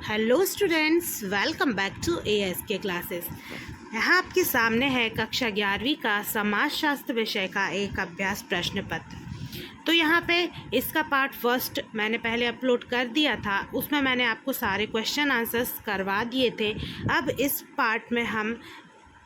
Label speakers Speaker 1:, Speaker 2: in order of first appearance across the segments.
Speaker 1: Hello students, welcome back to ASK classes. यहाँ आपके सामने है कक्षा 11वीं का समाजशास्त्र विषय का एक अभ्यास प्रश्न पत्र। तो यहाँ पे इसका पार्ट फर्स्ट मैंने पहले अपलोड कर दिया था, उसमें मैंने आपको सारे क्वेश्चन आंसर्स करवा दिए थे। अब इस पार्ट में हम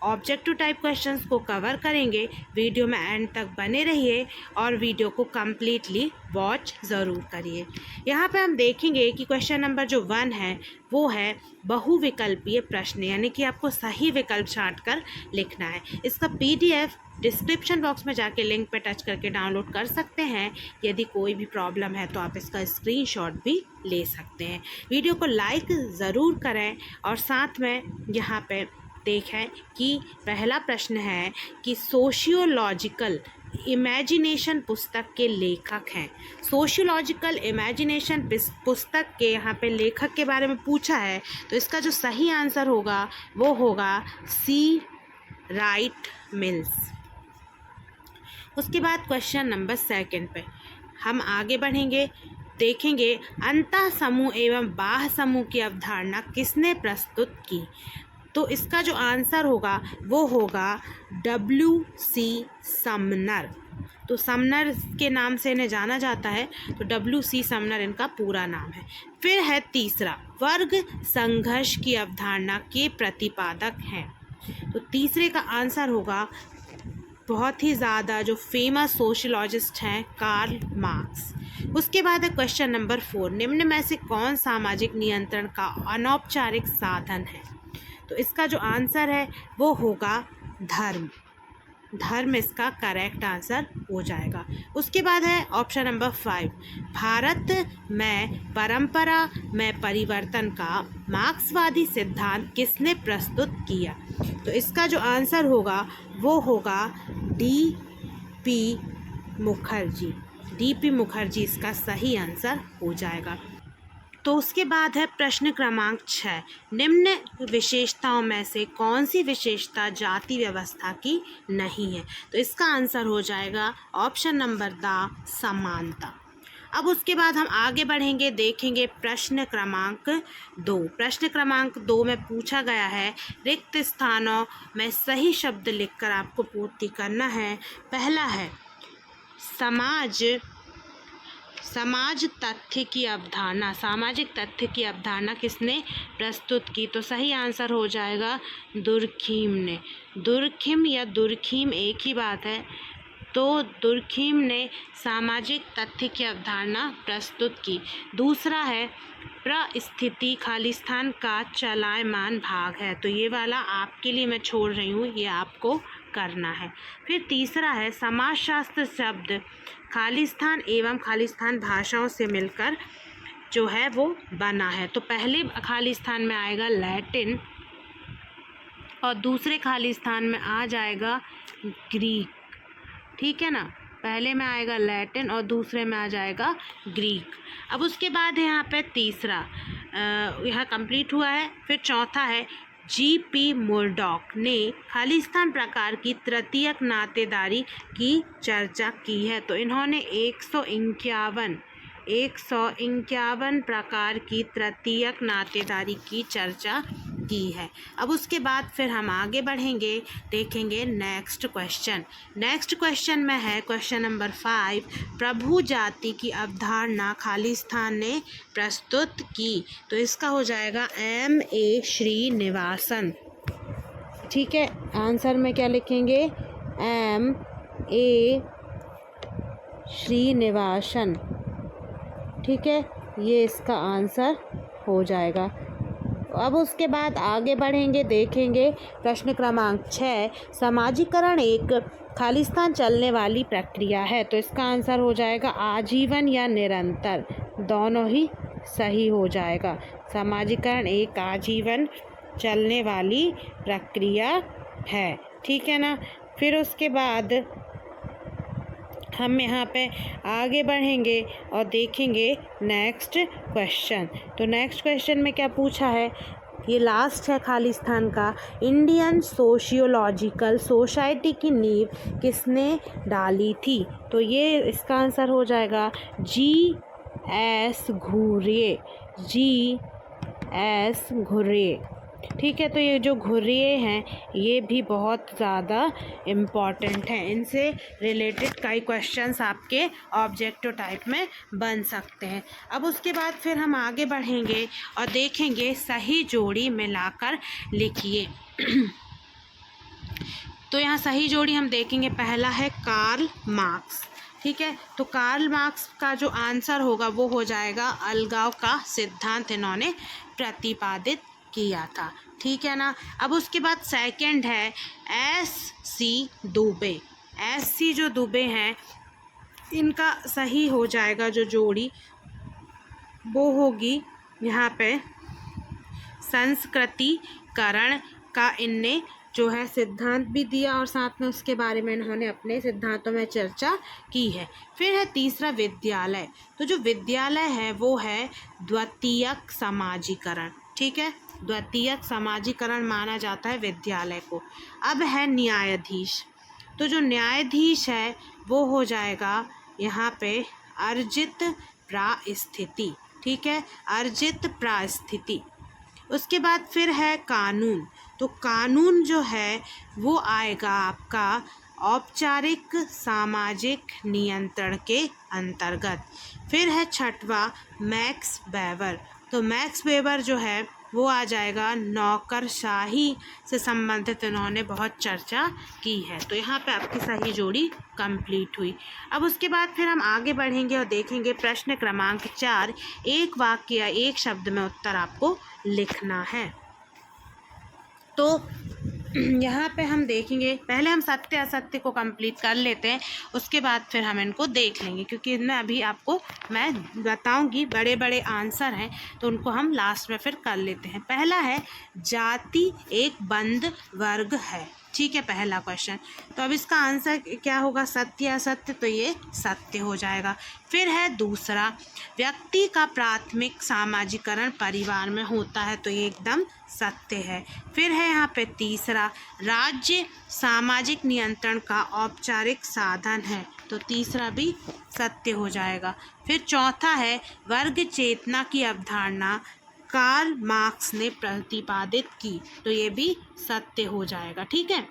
Speaker 1: ऑब्जेक्टिव टाइप क्वेश्चंस को कवर करेंगे। वीडियो में एंड तक बने रहिए और वीडियो को कम्प्लीटली वॉच ज़रूर करिए। यहाँ पे हम देखेंगे कि क्वेश्चन नंबर जो 1 है वो है बहुविकल्पीय प्रश्न, यानी कि आपको सही विकल्प छांट कर लिखना है। इसका PDF डिस्क्रिप्शन बॉक्स में जाके लिंक पे टच करके डाउनलोड कर सकते हैं। यदि कोई भी प्रॉब्लम है तो आप इसका स्क्रीनशॉट भी ले सकते हैं। वीडियो को लाइक ज़रूर करें और साथ में यहाँ पे देखें कि पहला प्रश्न है कि सोशियोलॉजिकल इमेजिनेशन पुस्तक के लेखक हैं। सोशियोलॉजिकल इमेजिनेशन पुस्तक के यहाँ पे लेखक के बारे में पूछा है, तो इसका जो सही आंसर होगा वो होगा C. Right mills. उसके बाद क्वेश्चन नंबर 2 पे हम आगे बढ़ेंगे, देखेंगे अंतः समूह एवं बाह्य समूह की अवधारणा किसने प्रस्तुत की। तो इसका जो आंसर होगा वो होगा W.C. समनर। तो समनर के नाम से इन्हें जाना जाता है, तो W.C. समनर इनका पूरा नाम है। फिर है तीसरा, वर्ग संघर्ष की अवधारणा के प्रतिपादक हैं। तो तीसरे का आंसर होगा बहुत ही ज़्यादा जो फेमस सोशलॉजिस्ट हैं, कार्ल मार्क्स। उसके बाद है क्वेश्चन नंबर 4, निम्न में से कौन सामाजिक नियंत्रण का अनौपचारिक साधन है। तो इसका जो आंसर है वो होगा धर्म। धर्म इसका करेक्ट आंसर हो जाएगा। उसके बाद है ऑप्शन नंबर 5, भारत में परंपरा में परिवर्तन का मार्क्सवादी सिद्धांत किसने प्रस्तुत किया। तो इसका जो आंसर होगा वो होगा D.P. मुखर्जी। D.P. मुखर्जी इसका सही आंसर हो जाएगा। तो उसके बाद है प्रश्न क्रमांक 6, निम्न विशेषताओं में से कौन सी विशेषता जाति व्यवस्था की नहीं है। तो इसका आंसर हो जाएगा ऑप्शन नंबर द समानता। अब उसके बाद हम आगे बढ़ेंगे, देखेंगे प्रश्न क्रमांक 2। प्रश्न क्रमांक 2 में पूछा गया है रिक्त स्थानों में सही शब्द लिखकर आपको पूर्ति करना है। पहला है समाज तथ्य की अवधारणा। सामाजिक तथ्य की अवधारणा किसने प्रस्तुत की। तो सही आंसर हो जाएगा दुर्खीम ने। दुर्खिम या दुर्खीम एक ही बात है। तो दुर्खीम ने सामाजिक तथ्य की अवधारणा प्रस्तुत की। दूसरा है परिस्थिति खालिस्तान का चलायमान भाग है। तो ये वाला आपके लिए मैं छोड़ रही हूँ, ये आपको करना है। फिर तीसरा है समाजशास्त्र शब्द खालिस्तान एवं खालिस्तान भाषाओं से मिलकर जो है वो बना है। तो पहले खालिस्तान में आएगा लैटिन और दूसरे खालिस्तान में आ जाएगा ग्रीक। ठीक है ना, पहले में आएगा लैटिन और दूसरे में आ जाएगा ग्रीक। अब उसके बाद है यहाँ पे तीसरा यह कंप्लीट हुआ है। फिर चौथा है G.P. मुर्डॉक ने खालिस्तान प्रकार की तृतीयक नातेदारी की चर्चा की है। तो इन्होंने 151 प्रकार की तृतीयक नातेदारी की चर्चा की है। अब उसके बाद फिर हम आगे बढ़ेंगे, देखेंगे नेक्स्ट क्वेश्चन में है क्वेश्चन नंबर 5, प्रभु जाति की अवधारणा खालिस्तान ने प्रस्तुत की। तो इसका हो जाएगा M.A. श्रीनिवासन। ठीक है, आंसर में क्या लिखेंगे M.A. श्रीनिवासन। ठीक है, ये इसका आंसर हो जाएगा। अब उसके बाद आगे बढ़ेंगे, देखेंगे प्रश्न क्रमांक 6, समाजीकरण एक खालिस्तान चलने वाली प्रक्रिया है। तो इसका आंसर हो जाएगा आजीवन या निरंतर। दोनों ही सही हो जाएगा। समाजीकरण एक आजीवन चलने वाली प्रक्रिया है। ठीक है ना। फिर उसके बाद हम यहाँ पे आगे बढ़ेंगे और देखेंगे नेक्स्ट क्वेश्चन। तो नेक्स्ट क्वेश्चन में क्या पूछा है, ये लास्ट है खालिस्तान का, इंडियन सोशियोलॉजिकल सोसाइटी की नींव किसने डाली थी। तो ये इसका आंसर हो जाएगा G.S. घुर्ये। एस घुर्ये। ठीक है, तो ये जो घुर्ये हैं ये भी बहुत ज़्यादा इम्पॉर्टेंट हैं, इनसे रिलेटेड कई क्वेश्चंस आपके ऑब्जेक्टिव टाइप में बन सकते हैं। अब उसके बाद फिर हम आगे बढ़ेंगे और देखेंगे सही जोड़ी मिलाकर लिखिए। तो यहाँ सही जोड़ी हम देखेंगे, पहला है कार्ल मार्क्स। ठीक है, तो कार्ल मार्क्स का जो आंसर होगा वो हो जाएगा अलगाव का सिद्धांत इन्होंने प्रतिपादित किया था। ठीक है ना। अब उसके बाद सेकंड है S C Dubey. S C जो दुबे हैं इनका सही हो जाएगा जो जोड़ी वो होगी यहाँ पे संस्कृतिकरण का इनने जो है सिद्धांत भी दिया और साथ में उसके बारे में इन्होंने अपने सिद्धांतों में चर्चा की है। फिर है तीसरा विद्यालय। तो जो विद्यालय है वो है द्वितीयक समाजीकरण। ठीक है, द्वितीयक समाजीकरण माना जाता है विद्यालय को। अब है न्यायाधीश। तो जो न्यायाधीश है वो हो जाएगा यहाँ पे अर्जित प्रास्थिति। ठीक है, अर्जित प्रास्थिति। उसके बाद फिर है कानून। तो कानून जो है वो आएगा आपका औपचारिक सामाजिक नियंत्रण के अंतर्गत। फिर है छठवा मैक्स वेबर। तो मैक्स वेबर जो है वो आ जाएगा नौकरशाही से संबंधित इन्होंने बहुत चर्चा की है। तो यहाँ पे आपकी सही जोड़ी कंप्लीट हुई। अब उसके बाद फिर हम आगे बढ़ेंगे और देखेंगे प्रश्न क्रमांक 4, एक वाक्य या एक शब्द में उत्तर आपको लिखना है। तो यहाँ पे हम देखेंगे, पहले हम सत्य असत्य को कंप्लीट कर लेते हैं, उसके बाद फिर हम इनको देख लेंगे, क्योंकि इनमें अभी आपको मैं बताऊंगी बड़े बड़े आंसर हैं तो उनको हम लास्ट में फिर कर लेते हैं। पहला है जाति एक बंद वर्ग है। ठीक है, पहला क्वेश्चन। तो अब इसका आंसर क्या होगा, सत्य असत्य, तो ये सत्य हो जाएगा। फिर है दूसरा, व्यक्ति का प्राथमिक सामाजिकरण परिवार में होता है, तो ये एकदम सत्य है। फिर है यहाँ पे तीसरा, राज्य सामाजिक नियंत्रण का औपचारिक साधन है, तो तीसरा भी सत्य हो जाएगा। फिर चौथा है वर्ग चेतना की अवधारणा कार्ल मार्क्स ने प्रतिपादित की, तो ये भी सत्य हो जाएगा। ठीक है,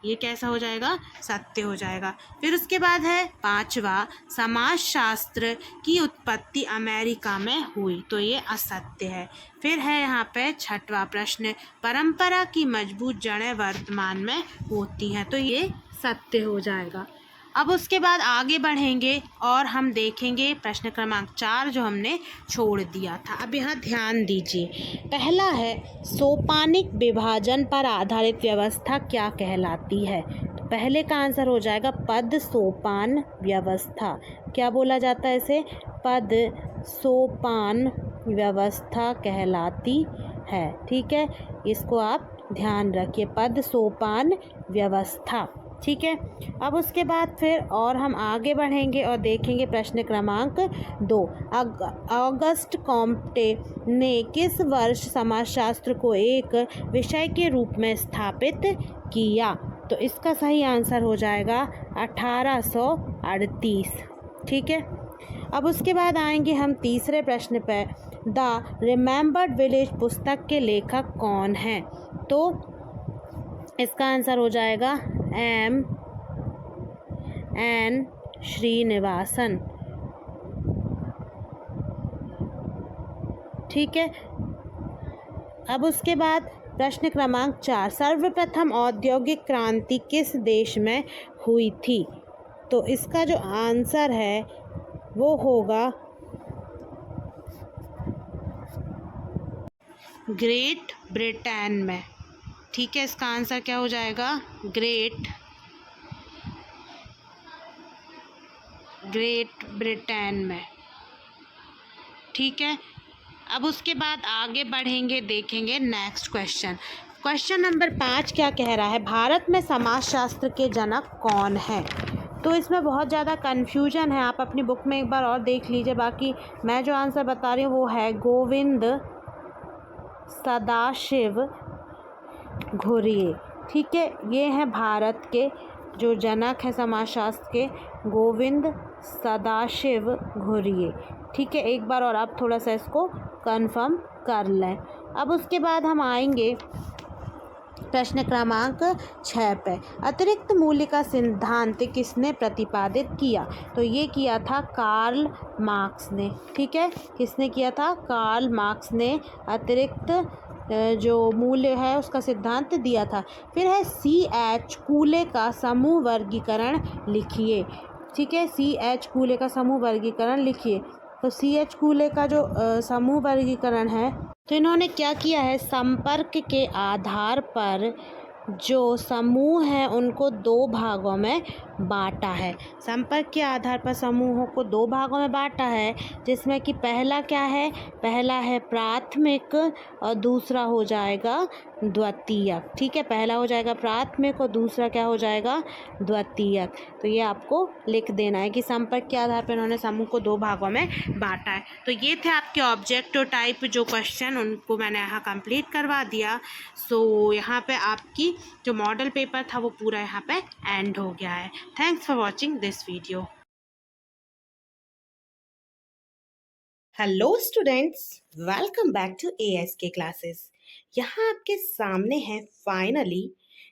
Speaker 1: ये कैसा हो जाएगा, सत्य हो जाएगा। फिर उसके बाद है पांचवा, समाजशास्त्र की उत्पत्ति अमेरिका में हुई, तो ये असत्य है। फिर है यहाँ पे छठवा प्रश्न, परंपरा की मजबूत जड़ें वर्तमान में होती हैं, तो ये सत्य हो जाएगा। अब उसके बाद आगे बढ़ेंगे और हम देखेंगे प्रश्न क्रमांक 4 जो हमने छोड़ दिया था। अब यहाँ ध्यान दीजिए, पहला है सोपानिक विभाजन पर आधारित व्यवस्था क्या कहलाती है। तो पहले का आंसर हो जाएगा पद सोपान व्यवस्था। क्या बोला जाता है इसे, पद सोपान व्यवस्था कहलाती है। ठीक है, इसको आप ध्यान रखिए, पद सोपान व्यवस्था। ठीक है, अब उसके बाद फिर और हम आगे बढ़ेंगे और देखेंगे प्रश्न क्रमांक 2, ऑगस्ट कॉम्टे ने किस वर्ष समाजशास्त्र को एक विषय के रूप में स्थापित किया। तो इसका सही आंसर हो जाएगा 1838। ठीक है, अब उसके बाद आएंगे हम तीसरे प्रश्न पर, द रिमेम्बर्ड विलेज पुस्तक के लेखक कौन हैं। तो इसका आंसर हो जाएगा M. N. श्रीनिवासन। ठीक है, अब उसके बाद प्रश्न क्रमांक 4, सर्वप्रथम औद्योगिक क्रांति किस देश में हुई थी। तो इसका जो आंसर है वो होगा ग्रेट ब्रिटेन में। ठीक है, इसका आंसर क्या हो जाएगा, ग्रेट ब्रिटेन में। ठीक है, अब उसके बाद आगे बढ़ेंगे, देखेंगे नेक्स्ट क्वेश्चन। क्वेश्चन नंबर 5 क्या कह रहा है, भारत में समाजशास्त्र के जनक कौन है। तो इसमें बहुत ज़्यादा कन्फ्यूजन है, आप अपनी बुक में एक बार और देख लीजिए। बाकी मैं जो आंसर बता रही हूँ वो है गोविंद सदाशिव घुर्ये। ठीक है, ये हैं भारत के जो जनक हैं समाजशास्त्र के, गोविंद सदाशिव घुर्ये। ठीक है, एक बार और आप थोड़ा सा इसको कंफर्म कर लें। अब उसके बाद हम आएंगे प्रश्न क्रमांक 6 पे। अतिरिक्त मूल्य का सिद्धांत किसने प्रतिपादित किया? तो ये किया था कार्ल मार्क्स ने। ठीक है, किसने किया था? कार्ल मार्क्स ने अतिरिक्त जो मूल्य है उसका सिद्धांत दिया था। फिर है C.H. कूले का समूह वर्गीकरण लिखिए। ठीक है, C.H. कूले का समूह वर्गीकरण लिखिए। तो C.H. कूले का जो समूह वर्गीकरण है, तो इन्होंने क्या किया है, संपर्क के आधार पर जो समूह हैं उनको दो भागों में बांटा है। संपर्क के आधार पर समूहों को दो भागों में बांटा है, जिसमें कि पहला क्या है, पहला है प्राथमिक और दूसरा हो जाएगा द्वितीयक। ठीक है, पहला हो जाएगा प्राथमिक और दूसरा क्या हो जाएगा, द्वितीयक। तो ये आपको लिख देना है कि संपर्क के आधार पर इन्होंने समूह को दो भागों में बांटा है। तो ये थे आपके ऑब्जेक्टिव टाइप जो क्वेश्चन, उनको मैंने यहाँ कंप्लीट करवा दिया। सो यहाँ पे आपकी जो मॉडल पेपर था वो पूरा यहाँ पे एंड हो गया है। Thanks for watching this video. Hello students, welcome back to ASK classes. यहाँ आपके सामने है फाइनली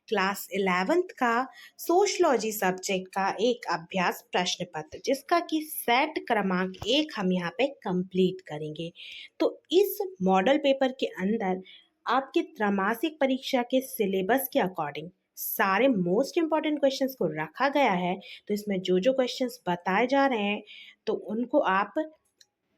Speaker 1: क्लास 11th का सोशलॉजी सब्जेक्ट का एक अभ्यास प्रश्न पत्र, जिसका कि सेट क्रमांक 1 हम यहाँ पे कंप्लीट करेंगे। तो इस मॉडल पेपर के अंदर आपके त्रैमासिक परीक्षा के सिलेबस के अकॉर्डिंग सारे मोस्ट इम्पॉर्टेंट क्वेश्चंस को रखा गया है। तो इसमें जो जो क्वेश्चंस बताए जा रहे हैं तो उनको आप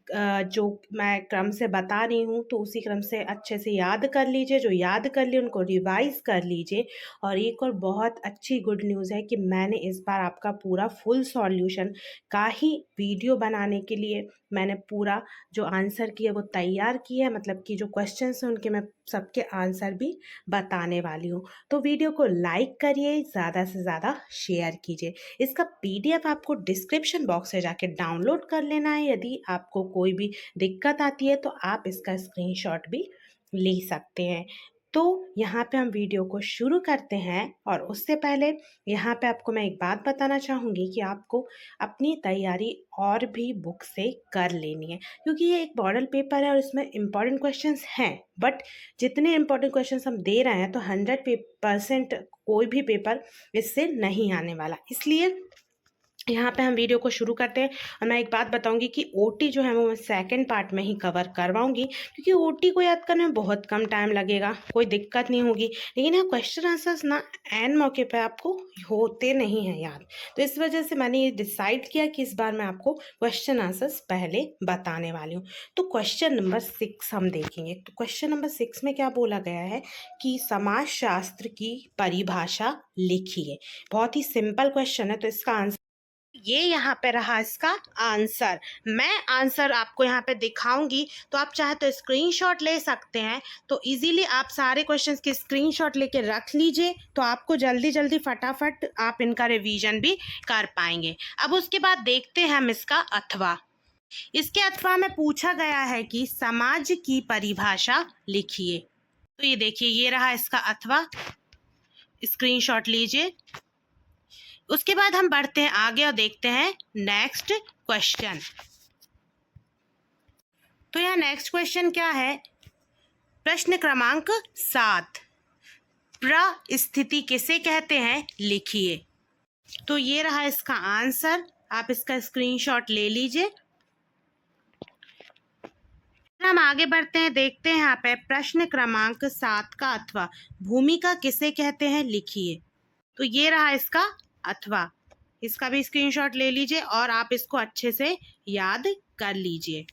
Speaker 1: जो मैं क्रम से बता रही हूँ तो उसी क्रम से अच्छे से याद कर लीजिए। जो याद कर लिए उनको रिवाइज कर लीजिए। और एक और बहुत अच्छी गुड न्यूज़ है कि मैंने इस बार आपका पूरा फुल सॉल्यूशन का ही वीडियो बनाने के लिए मैंने पूरा जो आंसर किया वो तैयार किया है। मतलब कि जो क्वेश्चंस हैं उनके मैं सबके आंसर भी बताने वाली हूँ। तो वीडियो को लाइक करिए, ज़्यादा से ज़्यादा शेयर कीजिए। इसका PDF आपको डिस्क्रिप्शन बॉक्स से जाके डाउनलोड कर लेना है। यदि आपको कोई भी दिक्कत आती है तो आप इसका स्क्रीनशॉट भी ले सकते हैं। तो यहाँ पे हम वीडियो को शुरू करते हैं, और उससे पहले यहाँ पे आपको मैं एक बात बताना चाहूँगी कि आपको अपनी तैयारी और भी बुक से कर लेनी है, क्योंकि ये एक मॉडल पेपर है और इसमें इम्पॉर्टेंट क्वेश्चंस हैं। बट जितने इम्पॉर्टेंट क्वेश्चंस हम दे रहे हैं तो 100% कोई भी पेपर इससे नहीं आने वाला। इसलिए यहाँ पे हम वीडियो को शुरू करते हैं। और मैं एक बात बताऊंगी कि OT जो है वो मैं सेकंड पार्ट में ही कवर करवाऊंगी, क्योंकि OT को याद करने में बहुत कम टाइम लगेगा, कोई दिक्कत नहीं होगी। लेकिन यहाँ क्वेश्चन आंसर्स ना एंड मौके पे आपको होते नहीं हैं याद। तो इस वजह से मैंने ये डिसाइड किया कि इस बार मैं आपको क्वेश्चन आंसर्स पहले बताने वाली हूँ। तो क्वेश्चन नंबर 6 हम देखेंगे। तो क्वेश्चन नंबर 6 में क्या बोला गया है कि समाजशास्त्र की परिभाषा लिखिए। बहुत ही सिंपल क्वेश्चन है। तो इसका आंसर ये यहाँ पे रहा, इसका आंसर। मैं आंसर आपको यहाँ पे दिखाऊंगी, तो आप चाहे तो स्क्रीनशॉट ले सकते हैं। तो इजीली आप सारे क्वेश्चंस के स्क्रीनशॉट लेके रख लीजिए, तो आपको जल्दी जल्दी फटाफट आप इनका रिवीजन भी कर पाएंगे। अब उसके बाद देखते हैं हम इसका अथवा। इसके अथवा में पूछा गया है कि समाज की परिभाषा लिखिए। तो ये देखिए, ये रहा इसका अथवा, स्क्रीनशॉट लीजिए। उसके बाद हम बढ़ते हैं आगे और देखते हैं नेक्स्ट क्वेश्चन। तो यह नेक्स्ट क्वेश्चन क्या है, प्रश्न क्रमांक 7, परिस्थिति किसे कहते हैं लिखिए। तो ये रहा इसका आंसर, आप इसका स्क्रीनशॉट ले लीजिए। हम आगे बढ़ते हैं, देखते हैं यहाँ पे प्रश्न क्रमांक 7 का अथवा, भूमिका किसे कहते हैं लिखिए। तो ये रहा इसका अथवा, इसका भी स्क्रीनशॉट ले लीजिए और आप इसको अच्छे से याद कर लीजिए।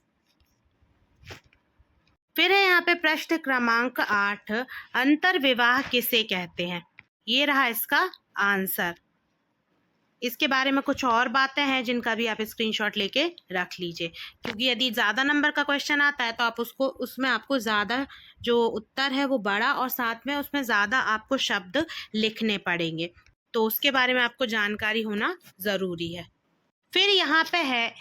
Speaker 1: फिर है यहाँ पे प्रश्न क्रमांक 8, अंतर्विवाह किसे कहते हैं। ये रहा इसका आंसर। इसके बारे में कुछ और बातें हैं जिनका भी आप स्क्रीनशॉट लेके रख लीजिए, क्योंकि यदि ज़्यादा नंबर का क्वेश्चन आता है तो आप उसमें आपको ज़्यादा जो उत्तर है वो बड़ा, और साथ में उसमें ज़्यादा आपको शब्द लिखने पड़ेंगे। तो उसके बारे में आपको जानकारी होना ज़रूरी है। फिर यहाँ पे है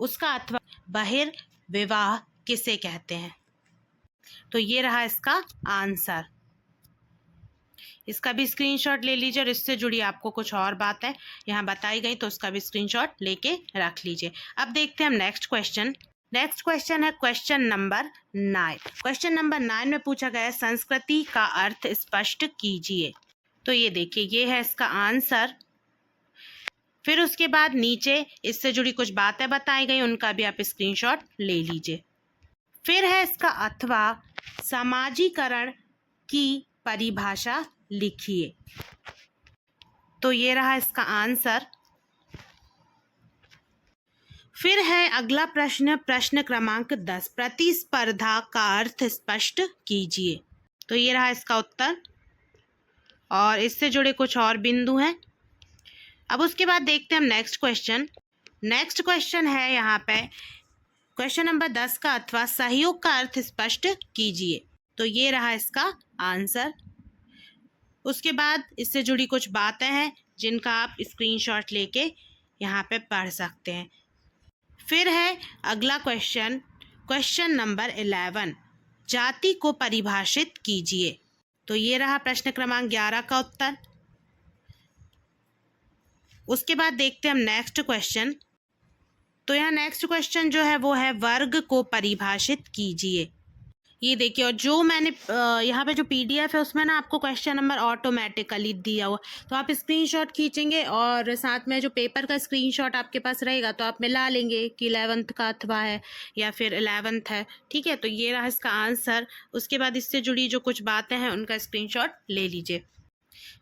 Speaker 1: उसका अथवा, बहिर्विवाह किसे कहते हैं। तो ये रहा इसका आंसर। इसका भी स्क्रीनशॉट ले लीजिए और इससे जुड़ी आपको कुछ और बात है यहाँ बताई गई, तो उसका भी स्क्रीनशॉट लेके रख लीजिए। अब देखते हैं हम नेक्स्ट क्वेश्चन। नेक्स्ट क्वेश्चन है क्वेश्चन नंबर 9। क्वेश्चन नंबर 9 में पूछा गया है संस्कृति का अर्थ स्पष्ट कीजिए। तो ये देखिए, ये है इसका आंसर। फिर उसके बाद नीचे इससे जुड़ी कुछ बातें बताई गई, उनका भी आप स्क्रीनशॉट ले लीजिए। फिर है इसका अथवा समाजीकरण की परिभाषा लिखिए। तो ये रहा इसका आंसर। फिर है अगला प्रश्न, प्रश्न क्रमांक 10, प्रतिस्पर्धा का अर्थ स्पष्ट कीजिए। तो ये रहा इसका उत्तर और इससे जुड़े कुछ और बिंदु हैं। अब उसके बाद देखते हैं हम नेक्स्ट क्वेश्चन। नेक्स्ट क्वेश्चन है यहाँ पे क्वेश्चन नंबर 10 का अथवा सहयोग का अर्थ स्पष्ट कीजिए। तो ये रहा इसका आंसर। उसके बाद इससे जुड़ी कुछ बातें हैं जिनका आप स्क्रीनशॉट लेके यहाँ पे पढ़ सकते हैं। फिर है अगला क्वेश्चन, क्वेश्चन नंबर 11, जाति को परिभाषित कीजिए। तो ये रहा प्रश्न क्रमांक 11 का उत्तर। उसके बाद देखते हैं हम नेक्स्ट क्वेश्चन। तो यहाँ नेक्स्ट क्वेश्चन जो है वो है वर्ग को परिभाषित कीजिए। ये देखिए, और जो मैंने यहाँ पे जो PDF है उसमें ना आपको क्वेश्चन नंबर ऑटोमेटिकली दिया हुआ, तो आप स्क्रीनशॉट खींचेंगे और साथ में जो पेपर का स्क्रीनशॉट आपके पास रहेगा तो आप मिला लेंगे कि 11th का अथवा है या फिर 11th है। ठीक है, तो ये रहा इसका आंसर। उसके बाद इससे जुड़ी जो कुछ बातें हैं उनका स्क्रीनशॉट ले लीजिए।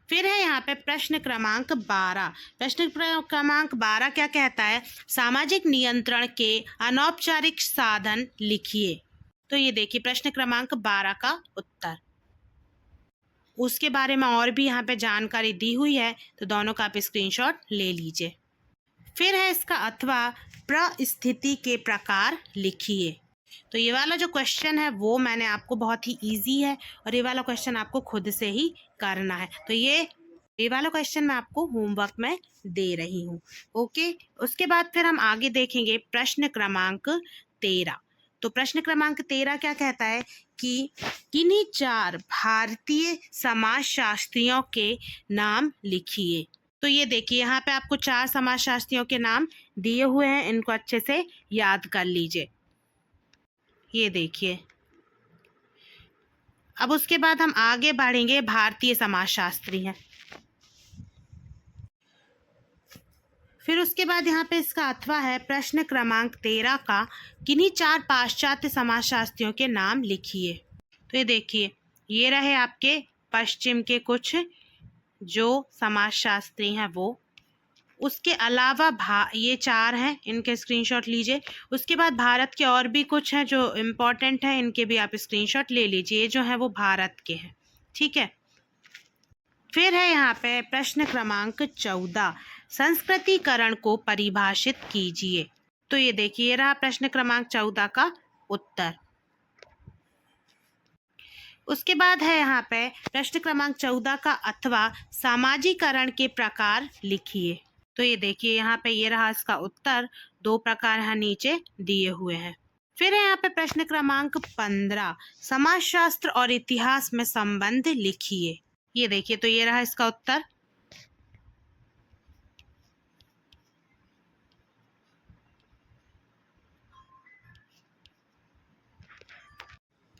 Speaker 1: फिर है यहाँ पे प्रश्न क्रमांक 12। प्रश्न क्रमांक 12 क्या कहता है, सामाजिक नियंत्रण के अनौपचारिक साधन लिखिए। तो ये देखिए प्रश्न क्रमांक 12 का उत्तर। उसके बारे में और भी यहाँ पे जानकारी दी हुई है, तो दोनों का आप स्क्रीनशॉट ले लीजिए। फिर है इसका अथवा परिस्थिति के प्रकार लिखिए। तो ये वाला जो क्वेश्चन है वो मैंने आपको बहुत ही इजी है और ये वाला क्वेश्चन आपको खुद से ही करना है। तो ये वाला क्वेश्चन मैं आपको होमवर्क में दे रही हूँ। ओके, उसके बाद फिर हम आगे देखेंगे प्रश्न क्रमांक 13। तो प्रश्न क्रमांक 13 क्या कहता है कि किन्हीं 4 भारतीय समाजशास्त्रियों के नाम लिखिए। तो ये देखिए, यहाँ पे आपको 4 समाजशास्त्रियों के नाम दिए हुए हैं, इनको अच्छे से याद कर लीजिए। ये देखिए, अब उसके बाद हम आगे बढ़ेंगे, भारतीय समाजशास्त्री हैं। फिर उसके बाद यहाँ पे इसका अथवा है प्रश्न क्रमांक 13 का किन्हीं 4 पाश्चात्य समाजशास्त्रियों के नाम लिखिए। तो ये देखिए, ये रहे आपके पश्चिम के कुछ जो समाजशास्त्री हैं वो। उसके अलावा ये 4 हैं, इनके स्क्रीनशॉट लीजिए। उसके बाद भारत के और भी कुछ हैं जो इम्पोर्टेंट हैं, इनके भी आप स्क्रीनशॉट ले लीजिए। ये जो है वो भारत के हैं। ठीक है, फिर है यहाँ पे प्रश्न क्रमांक 14, संस्कृतिकरण को परिभाषित कीजिए। तो ये देखिए, ये रहा प्रश्न क्रमांक 14 का उत्तर। उसके बाद है यहाँ पे प्रश्न क्रमांक 14 का अथवा सामाजिकरण के प्रकार लिखिए। तो ये देखिए, यहाँ पे ये रहा इसका उत्तर। 2 प्रकार यहाँ नीचे दिए हुए हैं। फिर है यहाँ पे प्रश्न क्रमांक 15, समाजशास्त्र और इतिहास में संबंध लिखिए। ये देखिए, तो ये रहा इसका उत्तर।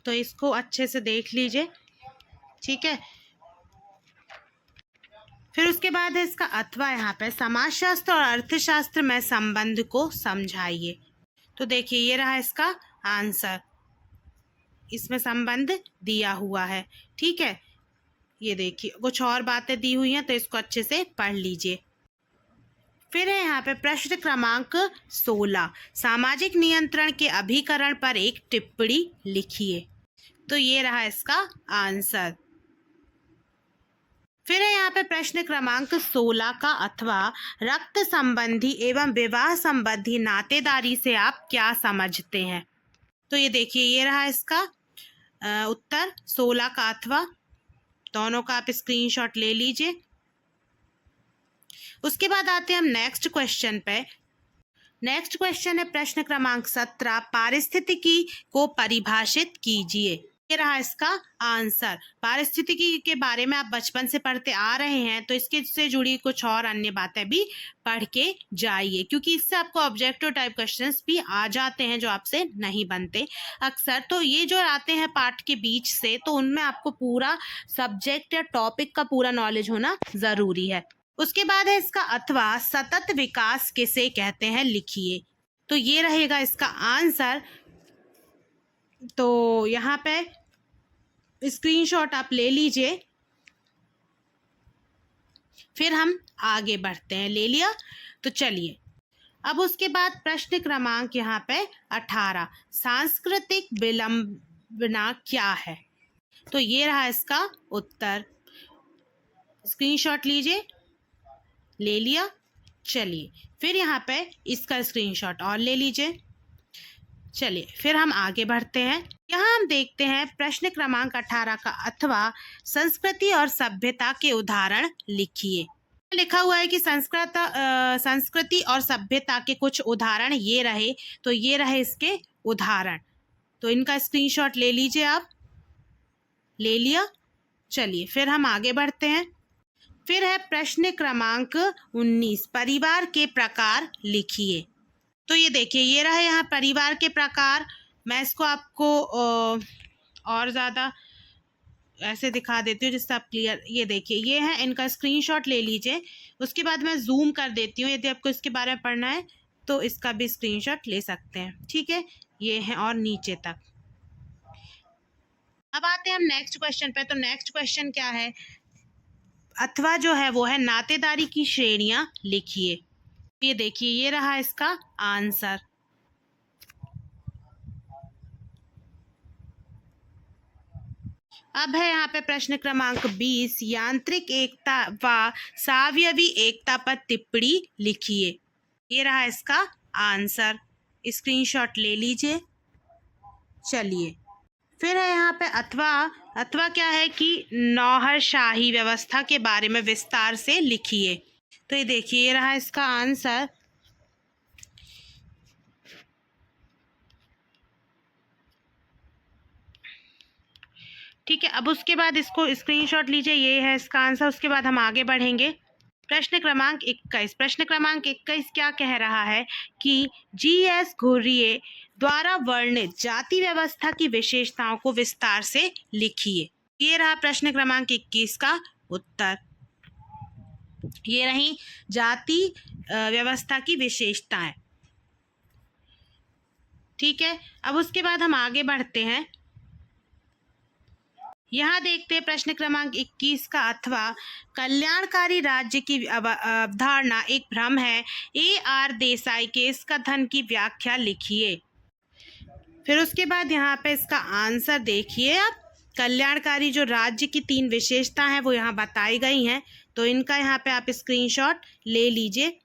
Speaker 1: तो इसको अच्छे से देख लीजिए। ठीक है, फिर उसके बाद है इसका अथवा यहाँ पे समाजशास्त्र और अर्थशास्त्र में संबंध को समझाइए। तो देखिए, ये रहा इसका आंसर, इसमें संबंध दिया हुआ है। ठीक है, ये देखिए कुछ और बातें दी हुई हैं, तो इसको अच्छे से पढ़ लीजिए। फिर है यहाँ पे प्रश्न क्रमांक 16, सामाजिक नियंत्रण के अभिकरण पर एक टिप्पणी लिखिए। तो ये रहा इसका आंसर। फिर है यहाँ पे प्रश्न क्रमांक 16 का अथवा रक्त संबंधी एवं विवाह संबंधी नातेदारी से आप क्या समझते हैं। तो ये देखिए, ये रहा इसका उत्तर 16 का अथवा। दोनों का आप स्क्रीनशॉट ले लीजिए। उसके बाद आते हैं हम नेक्स्ट क्वेश्चन पे। नेक्स्ट क्वेश्चन है प्रश्न क्रमांक 17, पारिस्थितिकी को परिभाषित कीजिए। ये रहा इसका आंसर। पारिस्थितिकी के बारे में आप बचपन से पढ़ते आ रहे हैं, तो इसके से जुड़ी कुछ और अन्य बातें भी पढ़ के जाइए, क्योंकि इससे आपको ऑब्जेक्टिव टाइप क्वेश्चंस भी आ जाते हैं जो आपसे नहीं बनते अक्सर। तो ये जो आते हैं पाठ के बीच से, तो उनमें आपको पूरा सब्जेक्ट या टॉपिक का पूरा नॉलेज होना जरूरी है। उसके बाद है इसका अथवा, सतत विकास किसे कहते हैं, लिखिए। तो ये रहेगा इसका आंसर। तो यहाँ पे स्क्रीनशॉट आप ले लीजिए, फिर हम आगे बढ़ते हैं। ले लिया? तो चलिए अब उसके बाद प्रश्न क्रमांक यहाँ पे 18, सांस्कृतिक विलंबना क्या है। तो ये रहा इसका उत्तर। स्क्रीनशॉट लीजिए। ले लिया? चलिए फिर यहाँ पे इसका स्क्रीनशॉट और ले लीजिए। चलिए फिर हम आगे बढ़ते हैं। यहाँ हम देखते हैं प्रश्न क्रमांक 18 का अथवा, संस्कृति और सभ्यता के उदाहरण लिखिए। लिखा हुआ है कि संस्कृति और सभ्यता के कुछ उदाहरण ये रहे, तो ये रहे इसके उदाहरण। तो इनका स्क्रीनशॉट ले लीजिए आप। ले लिया? चलिए फिर हम आगे बढ़ते हैं। फिर है प्रश्न क्रमांक 19, परिवार के प्रकार लिखिए। तो ये देखिए, ये रहा यहाँ परिवार के प्रकार। मैं इसको आपको और ज़्यादा ऐसे दिखा देती हूँ जिससे आप क्लियर, ये देखिए ये है, इनका स्क्रीनशॉट ले लीजिए। उसके बाद मैं जूम कर देती हूँ, यदि आपको इसके बारे में पढ़ना है तो इसका भी स्क्रीनशॉट ले सकते हैं। ठीक है, ये है और नीचे तक। अब आते हैं हम नेक्स्ट क्वेश्चन पे। तो नेक्स्ट क्वेश्चन क्या है, अथवा जो है वो है नातेदारी की श्रेणियां लिखिए। ये देखिए, ये रहा इसका आंसर। अब है यहाँ पे प्रश्न क्रमांक 20, यांत्रिक एकता व सावयवी एकता पर टिप्पणी लिखिए। ये रहा इसका आंसर। स्क्रीनशॉट ले लीजिए। चलिए फिर है यहाँ पे अथवा। अथवा क्या है कि नौकरशाही व्यवस्था के बारे में विस्तार से लिखिए। तो ये देखिए, ये रहा इसका आंसर। ठीक है, अब उसके बाद इसको स्क्रीनशॉट लीजिए, ये है इसका आंसर। उसके बाद हम आगे बढ़ेंगे। प्रश्न क्रमांक 21। प्रश्न क्रमांक 21 क्या कह रहा है कि जी.एस. घुर्ये द्वारा वर्णित जाति व्यवस्था की विशेषताओं को विस्तार से लिखिए। ये रहा प्रश्न क्रमांक 21 का उत्तर। ये रही जाति व्यवस्था की विशेषताएं। ठीक है, अब उसके बाद हम आगे बढ़ते हैं। यहाँ देखते हैं प्रश्न क्रमांक 21 का अथवा, कल्याणकारी राज्य की अवधारणा एक भ्रम है। A.R. देसाई के इस कथन की व्याख्या लिखिए। फिर उसके बाद यहाँ पे इसका आंसर देखिए आप। कल्याणकारी जो राज्य की 3 विशेषता हैं वो यहाँ बताई गई हैं, तो इनका यहाँ पे आप स्क्रीनशॉट ले लीजिए।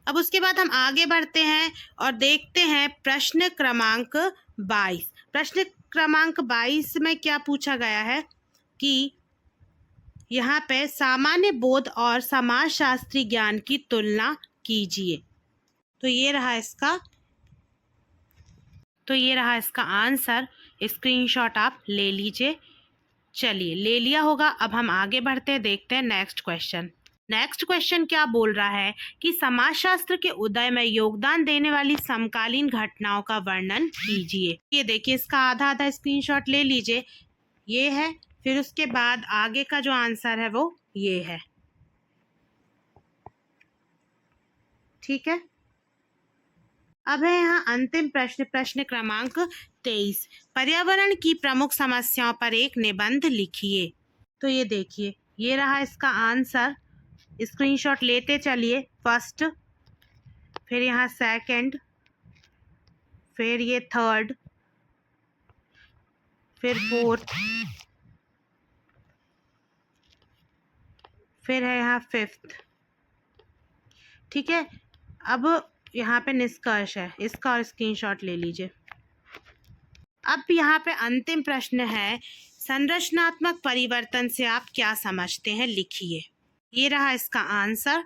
Speaker 1: अब उसके बाद हम आगे बढ़ते हैं और देखते हैं प्रश्न क्रमांक 22। प्रश्न क्रमांक 22 में क्या पूछा गया है कि यहाँ पे सामान्य बोध और समाजशास्त्री ज्ञान की तुलना कीजिए। तो ये रहा इसका आंसर। स्क्रीनशॉट आप ले लीजिए। चलिए, ले लिया होगा। अब हम आगे बढ़ते हैं, देखते हैं नेक्स्ट क्वेश्चन। नेक्स्ट क्वेश्चन क्या बोल रहा है कि समाजशास्त्र के उदय में योगदान देने वाली समकालीन घटनाओं का वर्णन कीजिए। ये देखिए, इसका आधा आधा स्क्रीनशॉट ले लीजिए। ये है, फिर उसके बाद आगे का जो आंसर है वो ये है। ठीक है, अब है यहाँ अंतिम प्रश्न, प्रश्न क्रमांक 23, पर्यावरण की प्रमुख समस्याओं पर एक निबंध लिखिए। तो ये देखिए, ये रहा इसका आंसर। स्क्रीनशॉट लेते चलिए। फर्स्ट, फिर यहाँ सेकंड, फिर ये थर्ड, फिर फोर्थ, फिर है यहाँ फिफ्थ। ठीक है, अब यहाँ पे निष्कर्ष है, इसका और स्क्रीनशॉट ले लीजिए। अब यहाँ पे अंतिम प्रश्न है, संरचनात्मक परिवर्तन से आप क्या समझते हैं, लिखिए। ये रहा इसका आंसर।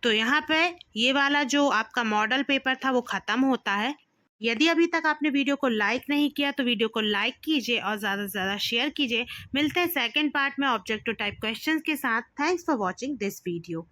Speaker 1: तो यहाँ पे ये वाला जो आपका मॉडल पेपर था वो ख़त्म होता है। यदि अभी तक आपने वीडियो को लाइक नहीं किया तो वीडियो को लाइक कीजिए और ज़्यादा से ज़्यादा शेयर कीजिए। मिलते हैं सेकंड पार्ट में ऑब्जेक्टिव टाइप क्वेश्चंस के साथ। Thanks for watching this video.